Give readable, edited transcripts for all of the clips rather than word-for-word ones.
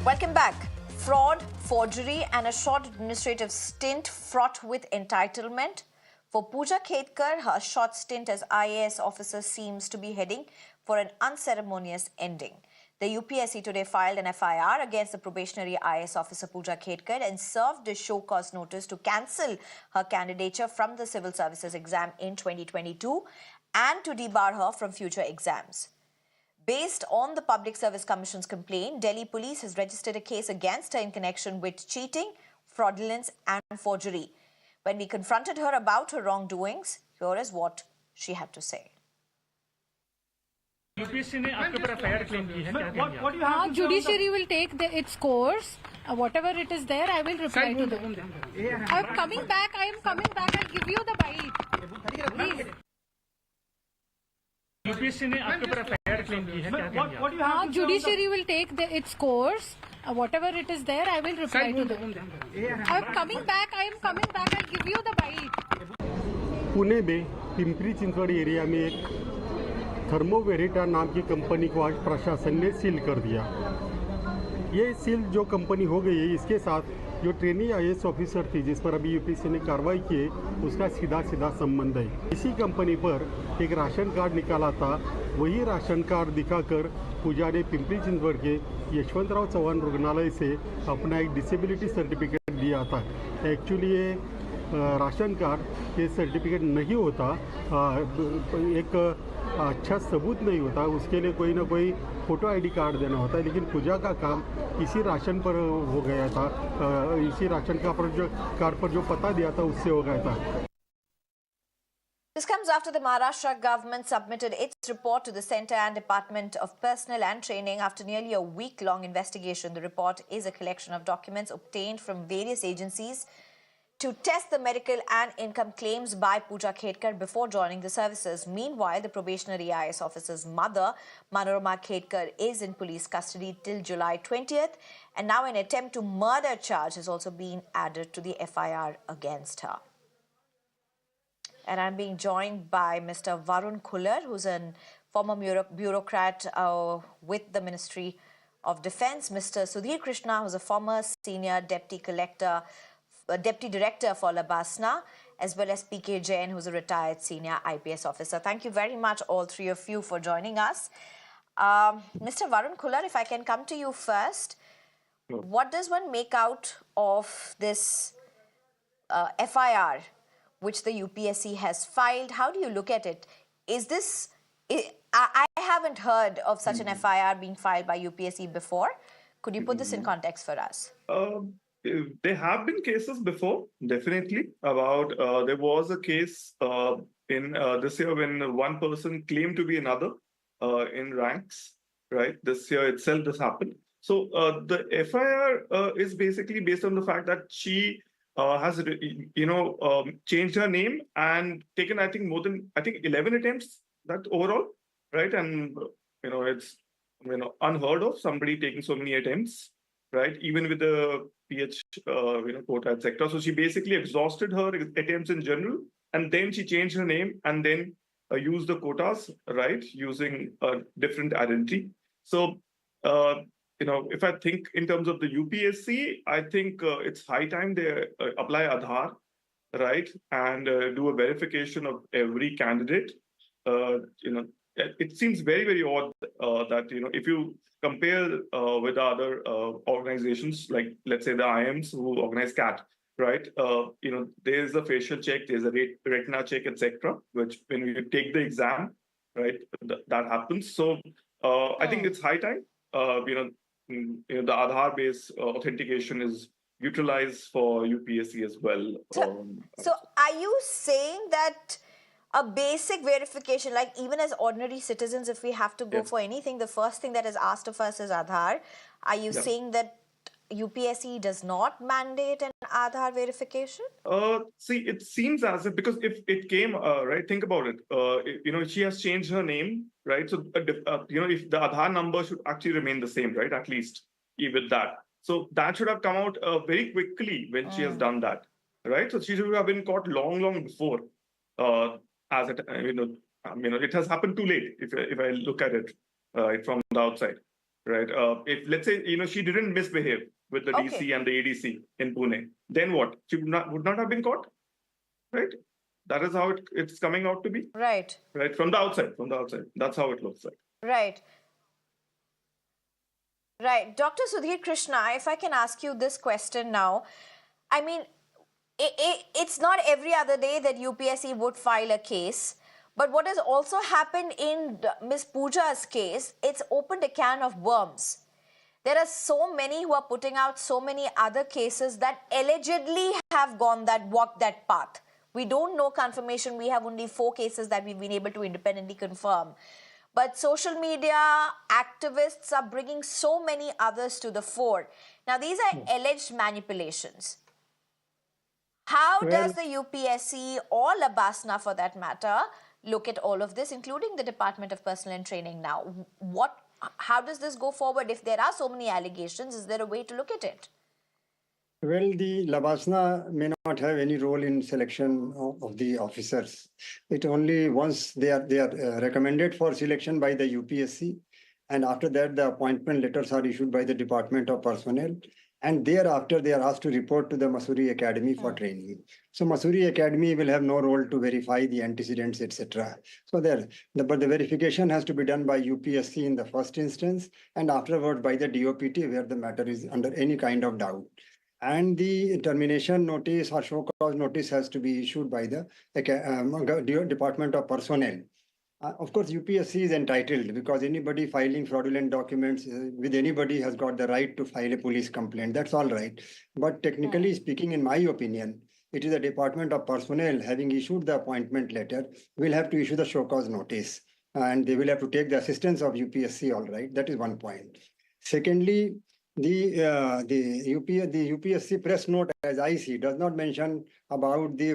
Welcome back. Fraud, forgery and a short administrative stint fraught with entitlement. For Pooja Khedkar, her short stint as IAS officer seems to be heading for an unceremonious ending. The UPSC today filed an FIR against the probationary IAS officer Pooja Khedkar and served a show cause notice to cancel her candidature from the civil services exam in 2022 and to debar her from future exams. Based on the Public Service Commission's complaint, Delhi Police has registered a case against her in connection with cheating, fraudulence and forgery. When we confronted her about her wrongdoings, here is what she had to say. UPSC ने आपके ऊपर FIR claim की है क्या? Judiciary will take its course. Whatever it is there, I will reply to them. I am coming back. I'll give you the bite. Please. UPSC ने आपके ऊपर FIR claim की है क्या? Judiciary will take its course. Whatever it is there, I will reply to them. I am coming back. I'll give you the bite. Pune में Pimpri Chinchwad area में एक थर्मोवेरिटा नाम की कंपनी को आज प्रशासन ने सील कर दिया। ये सील जो कंपनी हो गई है, इसके साथ जो ट्रेनी आईएएस ऑफिसर थी जिस पर अभी यूपीएससी ने कार्रवाई की है, उसका सीधा संबंध है। इसी कंपनी पर एक राशन कार्ड निकाला था, वही राशन कार्ड दिखाकर पूजा ने पिंपरी चिंचवड के यशवंतराव चौहान रुग्णालय से अपना एक डिसेबिलिटी सर्टिफिकेट दिया था। एक्चुअली ये राशन कार्ड ये सर्टिफिकेट नहीं होता, एक अच्छा सबूत नहीं होता, उसके लिए कोई ना कोई फोटो आईडी कार्ड देना होता है। लेकिन पूजा का काम इसी राशन पर हो गया था, इसी राशन कार्ड पर जो पता दिया था उससे हो गया था। This comes after the Maharashtra government submitted its report to the Centre and Department of Personnel and Training after nearly a week-long investigation. The report is a collection of documents obtained from various agencies to test the medical and income claims by Pooja Khedkar before joining the services. Meanwhile, the probationary IAS officer's mother, Manorama Khedkar, is in police custody till July 20th, and now an attempt to murder charge has also been added to the FIR against her. And I'm being joined by Mr. Varun Khullar, who's a former bureaucrat with the Ministry of Defence, Mr. Sudhir Krishna, who's a former senior deputy director for Labasna, as well as PK Jain, who's a retired senior IPS officer. Thank you very much, all three of you, for joining us. Mr. Varun Khullar, if I can come to you first, what does one make out of this FIR which the UPSC has filed? How do you look at it? Is this... I haven't heard of such an FIR being filed by UPSC before. Could you put this in context for us? There have been cases before, definitely, about there was a case in this year when one person claimed to be another in ranks, right? This year itself this happened. So the FIR is basically based on the fact that she has, changed her name and taken, I think, more than, 11 attempts that overall, right? And, it's, unheard of, somebody taking so many attempts, right? Even with the PH, quota, etc. So she basically exhausted her attempts in general, and then she changed her name and then used the quotas, right? Using a different identity. So, if I think in terms of the UPSC, I think it's high time they apply Aadhaar, right? And do a verification of every candidate. It seems very, very odd that, if you compare with other organizations, like let's say the IIMs who organize CAT, right? There's a facial check, there's a retina check, etc., which when you take the exam, right, that happens. So I think it's high time, the Aadhaar-based authentication is utilized for UPSC as well. So are you saying that a basic verification, like even as ordinary citizens, if we have to go for anything, the first thing that is asked of us is Aadhaar. Are you saying that UPSC does not mandate an Aadhaar verification? See, it seems as if, because if it came, right, think about it, she has changed her name, right? So, if the Aadhaar number should actually remain the same, right? At least with that. So that should have come out very quickly when she has done that, right? So she should have been caught long before. As it has happened too late if I look at it from the outside. right? If let's say she didn't misbehave with the Okay. DC and the ADC in Pune, then what? She would not have been caught, right? That is how it's coming out to be, Right. right? From the outside, that's how it looks like. Right. Right. Dr. Sudhir Krishna, if I can ask you this question now. I mean, it's not every other day that UPSC would file a case. But what has also happened in Ms. Pooja's case, it's opened a can of worms. There are so many who are putting out so many other cases that allegedly have walked that path. We don't know confirmation. We have only 4 cases that we've been able to independently confirm. But social media activists are bringing so many others to the fore. Now, these are alleged manipulations. How does the UPSC or Labasna, for that matter, look at all of this, including the Department of Personnel and Training now? How does this go forward? If there are so many allegations, is there a way to look at it? Well, the Labasna may not have any role in selection of the officers. It only once they are recommended for selection by the UPSC, and after that the appointment letters are issued by the Department of Personnel, and thereafter they are asked to report to the Mussoorie Academy for training. So Mussoorie Academy will have no role to verify the antecedents, etc. So but the verification has to be done by UPSC in the first instance, and afterward by the DOPT where the matter is under any kind of doubt. And the termination notice or show cause notice has to be issued by the Department of Personnel. Of course, UPSC is entitled, because anybody filing fraudulent documents with anybody has got the right to file a police complaint. That's all right. But technically speaking, in my opinion, it is the Department of Personnel, having issued the appointment letter, will have to issue the show cause notice. And they will have to take the assistance of UPSC, all right. That is one point. Secondly, the UPSC press note, as I see, does not mention about the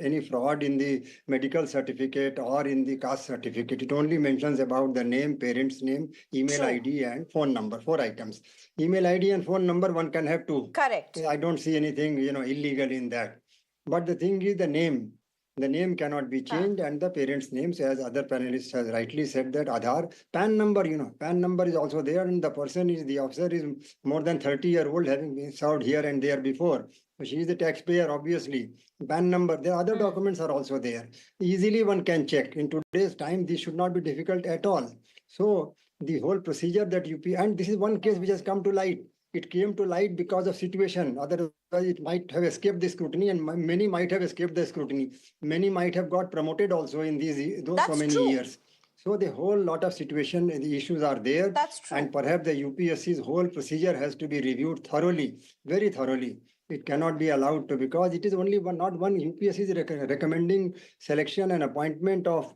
any fraud in the medical certificate or in the caste certificate. It only mentions about the name, parent's name, email ID, and phone number. 4 items. Email ID and phone number, one can have 2. Correct. I don't see anything illegal in that. But the thing is the name. The name cannot be changed, and the parents' names, as other panelists has rightly said, that Aadhaar, PAN number, PAN number is also there, and the officer is more than 30-year-old, having been served here and there before. So she is the taxpayer, obviously. PAN number, the other documents are also there. Easily one can check. In today's time, this should not be difficult at all. So the whole procedure that and this is one case which has come to light. It came to light because of situation. Otherwise, it might have escaped the scrutiny, and many might have escaped the scrutiny. Many might have got promoted also in those so many years. So the whole lot of situation and the issues are there. That's true. And perhaps the UPSC's whole procedure has to be reviewed thoroughly, very thoroughly. It cannot be allowed to, because it is only not one. UPSC is recommending selection and appointment of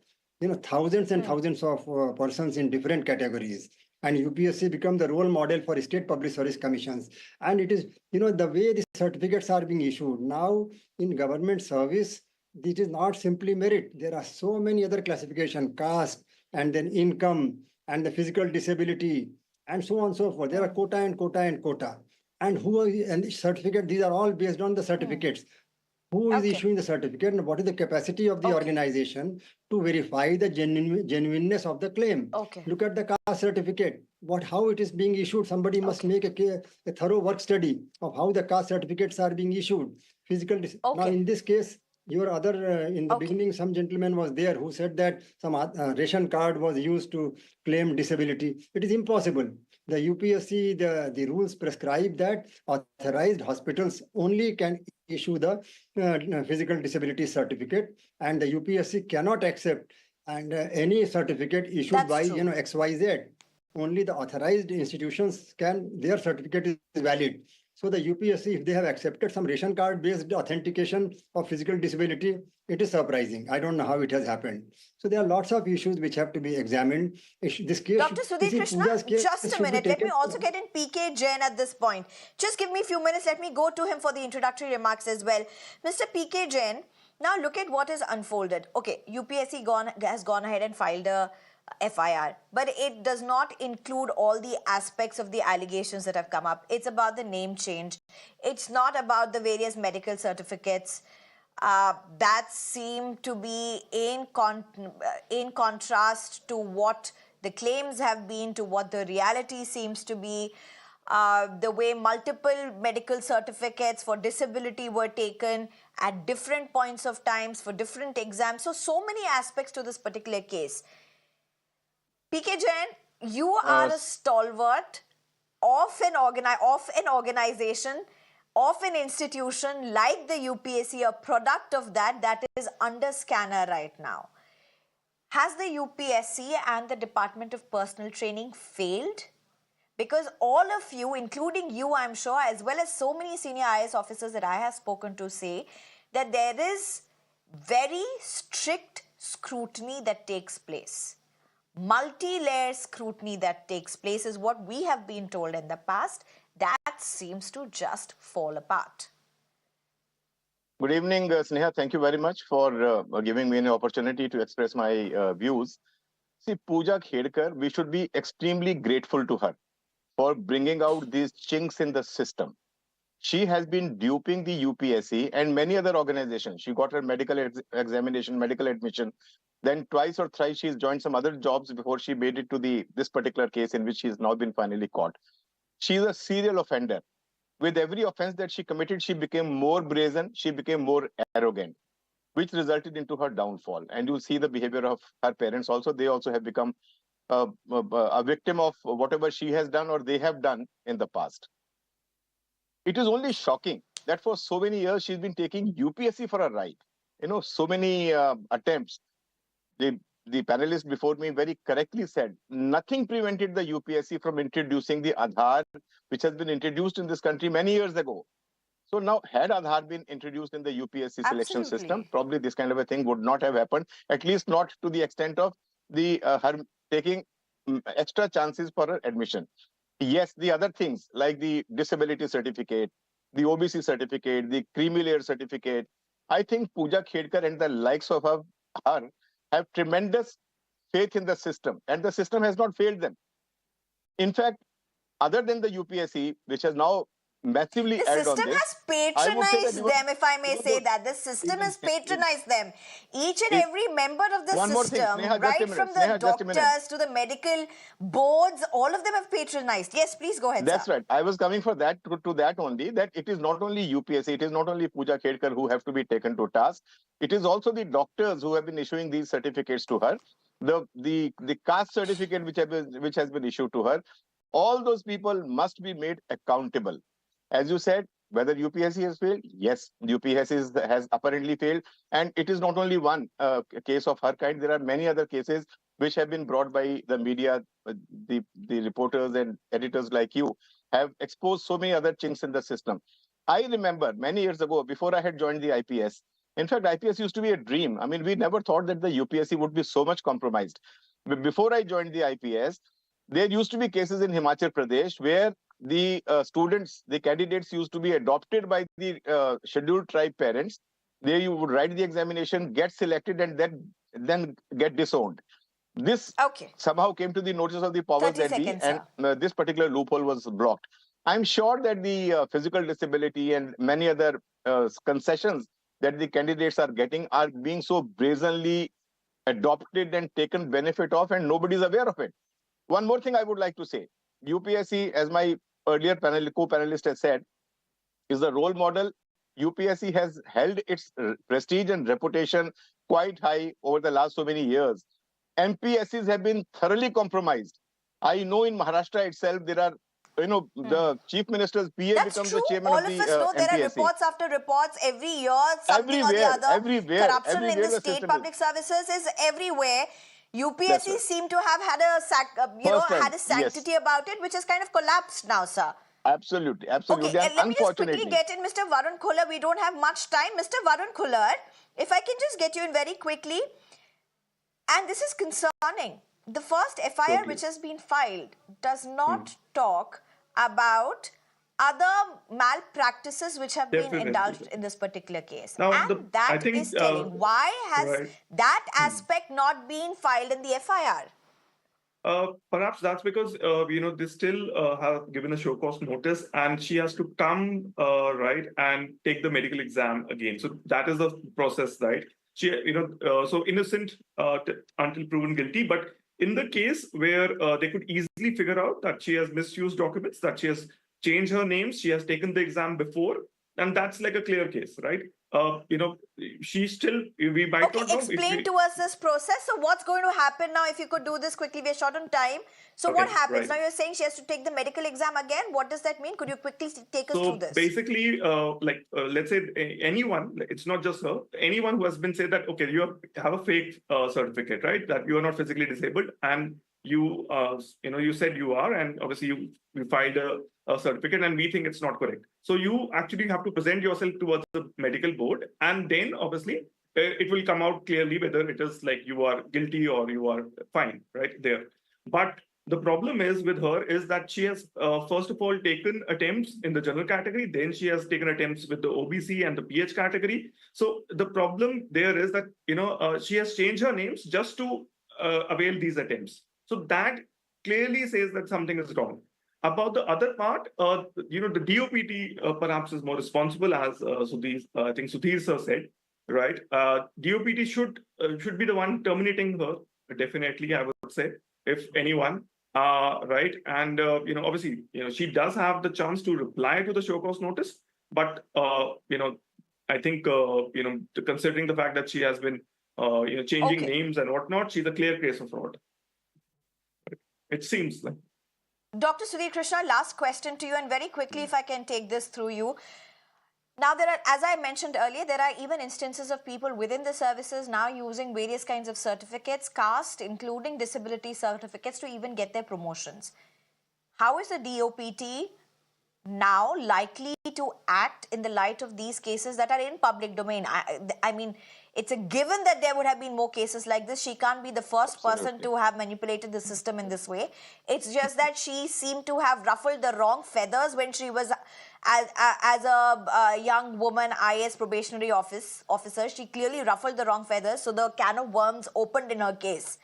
thousands and thousands of persons in different categories. And UPSC become the role model for state public service commissions. And it is, the way the certificates are being issued now in government service, it is not simply merit. There are so many other classifications, caste, and then income, and the physical disability, and so on and so forth. There are quota and quota and quota. And the certificate, these are all based on the certificates. Who is issuing the certificate, and what is the capacity of the organization to verify the genuineness of the claim? Look at the caste certificate. How it is being issued. Somebody must make a thorough work study of how the caste certificates are being issued. Now, in this case, in the beginning, some gentleman was there who said that some ration card was used to claim disability. It is impossible. The UPSC, the rules prescribe that authorized hospitals only can issue the physical disability certificate, and the UPSC cannot accept any certificate issued by XYZ. Only the authorized institutions their certificate is valid. So the UPSC, if they have accepted some ration card based authentication of physical disability, it is surprising. I don't know how it has happened. So there are lots of issues which have to be examined. This case, Dr. Sudhir Krishna, just a minute. Let me also get in PK Jain at this point. Just give me a few minutes. Let me go to him for the introductory remarks as well. Mr. PK Jain, now look at what has unfolded. Okay, UPSC has gone ahead and filed a FIR, but it does not include all the aspects of the allegations that have come up. It's about the name change. It's not about the various medical certificates that seem to be in contrast to what the claims have been to what the reality seems to be, the way multiple medical certificates for disability were taken at different points of times for different exams. So many aspects to this particular case. PK Jain, you are a stalwart of an organization, of an institution like the UPSC, a product of that is under scanner right now. Has the UPSC and the Department of Personal Training failed? Because all of you, including you, I'm sure, as well as so many senior IAS officers that I have spoken to, say that there is very strict scrutiny that takes place. Multi-layer scrutiny that takes place is what we have been told in the past. That seems to just fall apart. Good evening, Sneha. Thank you very much for giving me an opportunity to express my views. See, Pooja Khedkar, we should be extremely grateful to her for bringing out these chinks in the system. She has been duping the UPSC and many other organizations. She got her medical examination, medical admission. Then twice or thrice she's joined some other jobs before she made it to this particular case in which she's now been finally caught. She's a serial offender. With every offense that she committed, she became more brazen, she became more arrogant, which resulted into her downfall. And you see the behavior of her parents also. They also have become a victim of whatever she has done or they have done in the past. It is only shocking that for so many years she's been taking UPSC for a ride. You know, so many attempts. The panelist before me very correctly said, nothing prevented the UPSC from introducing the Aadhaar, which has been introduced in this country many years ago. So now, had Aadhaar been introduced in the UPSC selection system, probably this kind of a thing would not have happened, at least not to the extent of her taking extra chances for her admission. Yes, the other things like the disability certificate, the OBC certificate, the creamy layer certificate, I think Pooja Khedkar and the likes of her have tremendous faith in the system, and the system has not failed them. In fact, other than the UPSC, which has now massively the added on system this, has patronized them, if I may say that. The system has patronized them. Each and every member of the system, Sneha, right from the doctors to the medical boards, all of them have patronized. Yes, please go ahead, That's sir. right. I was coming for that to that only, that it is not only UPSC, it is not only Pooja Khedkar who have to be taken to task. It is also the doctors who have been issuing these certificates to her. The caste certificate which has been issued to her. All those people must be made accountable. As you said, whether UPSC has failed, yes, UPSC has apparently failed. And it is not only one case of her kind. There are many other cases which have been brought by the media. The reporters and editors like you have exposed so many other chinks in the system. I remember many years ago, before I had joined the IPS, in fact, IPS used to be a dream. I mean, we never thought that the UPSC would be so much compromised. Before I joined the IPS, there used to be cases in Himachal Pradesh where the students, the candidates used to be adopted by the scheduled tribe parents. There you would write the examination, get selected, and then get disowned. This somehow came to the notice of the powers that be, and this particular loophole was blocked. I'm sure that the physical disability and many other concessions that the candidates are getting are being so brazenly adopted and taken benefit of, and nobody's aware of it. One more thing I would like to say. UPSC, as my earlier co-panelist has said, is a role model. UPSC has held its prestige and reputation quite high over the last so many years. MPSCs have been thoroughly compromised. I know in Maharashtra itself, there are, the chief minister's PA becomes the chairman of the MPSC. All of us know there are reports after reports every year, something or the other. Corruption in the state public services is everywhere. UPSC seem to have had a sanctity about it, which has kind of collapsed now, sir. Absolutely. Okay, let me just quickly get in Mr. Varun Khullar. We don't have much time. Mr. Varun Khullar, if I can just get you in very quickly. And this is concerning. The first FIR which has been filed does not talk about other malpractices which have been indulged in this particular case. Now, and that is telling. Why has that aspect not been filed in the FIR? Perhaps that's because, they still have given a show cause notice and she has to come, and take the medical exam again. So that is the process, right? She, so innocent until proven guilty, but in the case where they could easily figure out that she has misused documents, that she has changed her name, she has taken the exam before, and that's like a clear case, right? She still, we might Okay, not know. explain to us this process. So what's going to happen now? If you could do this quickly, we're short on time. So what Okay, happens? right. Now you're saying she has to take the medical exam again. What does that mean? Could you quickly take us through this? Basically, let's say anyone, it's not just her, anyone who has been said that, okay, you have a fake certificate, right? That you are not physically disabled, and you said you are, and obviously you filed a certificate, and we think it's not correct. So you actually have to present yourself towards the medical board, and then obviously it will come out clearly whether it is like you are guilty or you are fine, right there. But the problem is with her is that she has first of all taken attempts in the general category, then she has taken attempts with the OBC and the PH category. So the problem there is that she has changed her names just to avail these attempts. So that clearly says that something is wrong. About the other part, the DOPT perhaps is more responsible, as I think Sudhir sir said, right? DOPT should be the one terminating her, definitely, I would say, if anyone. Right, and obviously, she does have the chance to reply to the show cause notice, but I think considering the fact that she has been changing names and whatnot, she's a clear case of fraud. It seems like. Dr. Sudhir Krishna, last question to you, and very quickly, if I can take this through you. Now, there are, as I mentioned earlier, there are even instances of people within the services now using various kinds of certificates, caste, including disability certificates, to even get their promotions. How is the DOPT now likely to act in the light of these cases that are in public domain? I mean, it's a given that there would have been more cases like this. She can't be the first person to have manipulated the system in this way. It's just that she seemed to have ruffled the wrong feathers when she was, as a young woman, IAS probationary officer. She clearly ruffled the wrong feathers, so the can of worms opened in her case.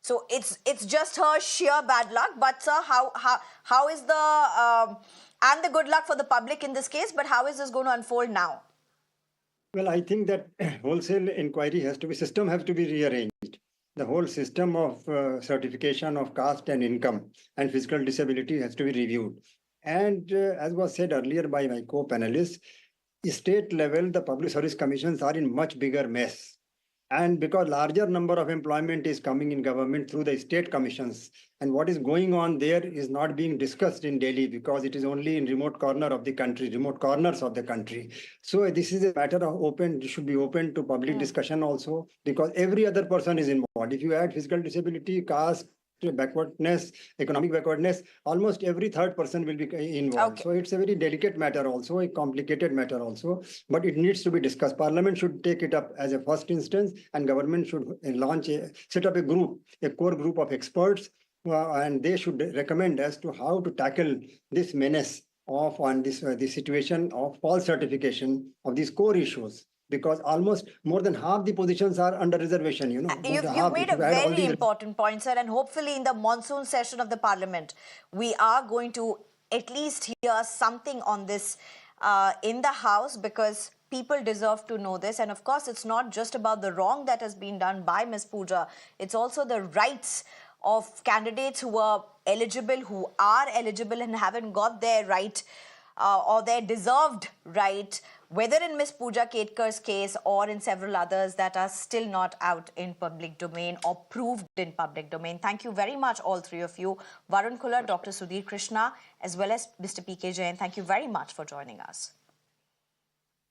So it's just her sheer bad luck. But sir, how is the and the good luck for the public in this case? But how is this going to unfold now? Well, I think that wholesale inquiry system has to be rearranged. The whole system of certification of caste and income and physical disability has to be reviewed. And as was said earlier by my co-panelists, state level, the public service commissions are in much bigger mess. And because larger number of employment is coming in government through the state commissions, and what is going on there is not being discussed in Delhi because it is only in remote corners of the country. So this is a matter of should be open to public discussion also, because every other person is involved. If you add physical disability, caste, backwardness, economic backwardness, almost every third person will be involved. So it's a very delicate matter also, a complicated matter also, but it needs to be discussed. Parliament should take it up as a first instance, and government should set up a core group of experts, and they should recommend as to how to tackle this menace of this situation of false certification of these core issues. Because almost more than half the positions are under reservation, You've made a very important point, sir, and hopefully in the monsoon session of the Parliament, we are going to at least hear something on this in the House, because people deserve to know this. And of course, it's not just about the wrong that has been done by Ms. Pooja. It's also the rights of candidates who are eligible and haven't got their right or their deserved right, whether in Ms. Pooja Khedkar's case or in several others that are still not out in public domain or proved in public domain. Thank you very much, all three of you. Varun Kullar, Dr. Sudhir Krishna, as well as Mr. P.K. Jain, thank you very much for joining us.